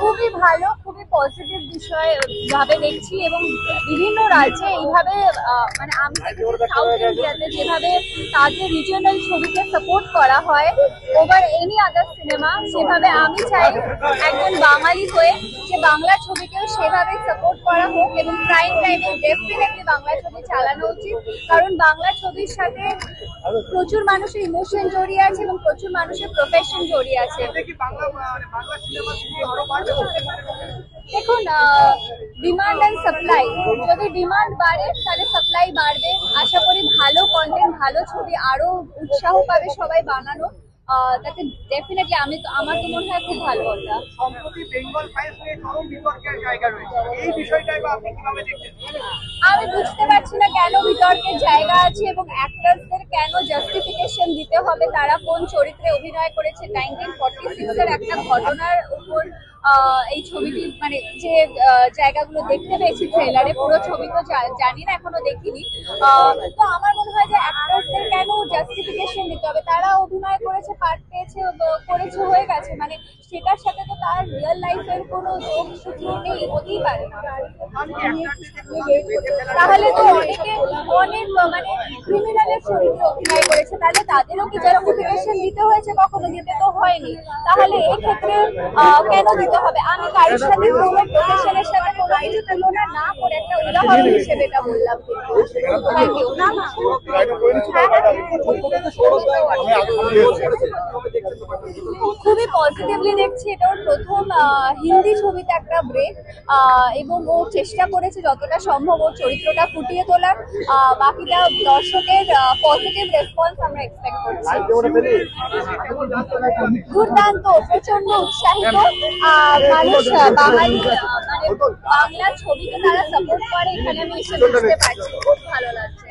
খুবই ভালো, খুবই পজিটিভ বিষয় ভাবে দেখছি এবং বিভিন্ন রাজ্যে এইভাবে মানে আমি সাউথ ইন্ডিয়াতে যেভাবে তাদের রিজিওনাল ছবিকে সাপোর্ট করা হয় ওভার এনি আদার সিনেমা, সেভাবে আমি চাই একজন বাঙালি হয়ে যে বাংলা ছবিকেও সেভাবে সাপোর্ট করা হোক এবং প্রাইম টাইমে ডেফিনেটলি বাংলা ছবি চালানো উচিত। কারণ বাংলা ছবির সাথে প্রচুর মানুষের ইমোশন জড়িয়ে আছে এবং প্রচুর মানুষের প্রফেশন জড়িয়ে আছে। দেখুন, ডিমান্ড অ্যান্ড সাপ্লাই, যদি ডিমান্ড বাড়ে তাহলে সাপ্লাই বাড়বে। আশা করি ভালো কন্টেন্ট, ভালো ছবি আরো উৎসাহ পাবে সবাই বানানো। তাতে ডেফিনেটলি আমার তো মনে হয় খুব ভালো কথা। সম্প্রতি বেঙ্গল ফাইলস নিয়ে চরম বিতর্কের জায়গা রয়েছে, এই বিষয়টাই বা আপনি কিভাবে দেখছেন? আমি বুঝতে পারছি না কেন বিতর্কের জায়গা আছে এবং অ্যাক্টরসদের কেন জাস্টিফিকেশন দিতে হবে তারা কোন চরিত্রে অভিনয় করেছে। 1946 এর একটা ঘটনার উপর এই ছবিটি মানে যে জায়গাগুলো দেখতে পেয়েছি ট্রেলারে, পুরো ছবি তো জানি না, এখনো দেখিনি। তো আমার মনে হয় যে অ্যাক্টরসদের কেন জাস্টিফিকেশন দিতে হবে, তারা অভিনয় করেছে, পার্ট পেয়েছে, করেছে, হয়ে গেছে, মানে সেটার সাথে তো তার রিয়েল লাইফের কোনো যোগসূত্র নেই, হতেই পারে না। তাহলে তো অনেক মানে ক্রিমিনালের চরিত্রে অভিনয় করেছে, তাহলে তাদেরও কি জাস্টিফিকেশন দিতে হয়েছে? কখনো দিতে তো হয়নি। তাহলে এক্ষেত্রে কেন দিতে হবে? আমি কারোর সাথে কোনো প্রফেশনের সাথে কোনো কিছু তুলনা না করে একটা উদাহরণ হিসেবে এটা বললাম। Thank you. খুবই পজিটিভলি দেখছি, এটা ওর প্রথম হিন্দি ছবিতে একটা ব্রেক এবং ও চেষ্টা করেছে যতটা সম্ভব ওর চরিত্রটা ফুটিয়ে তোলার। বাকিটা দর্শকের পজিটিভ রেসপন্স আমরা এক্সপেক্ট করছি। দুর্দান্ত, প্রচন্ড উৎসাহিত মানুষ বাঙালি মানে বাংলা ছবিকে তারা সাপোর্ট করে, এখানে আমি এসে বুঝতে পারছি, খুব ভালো লাগছে।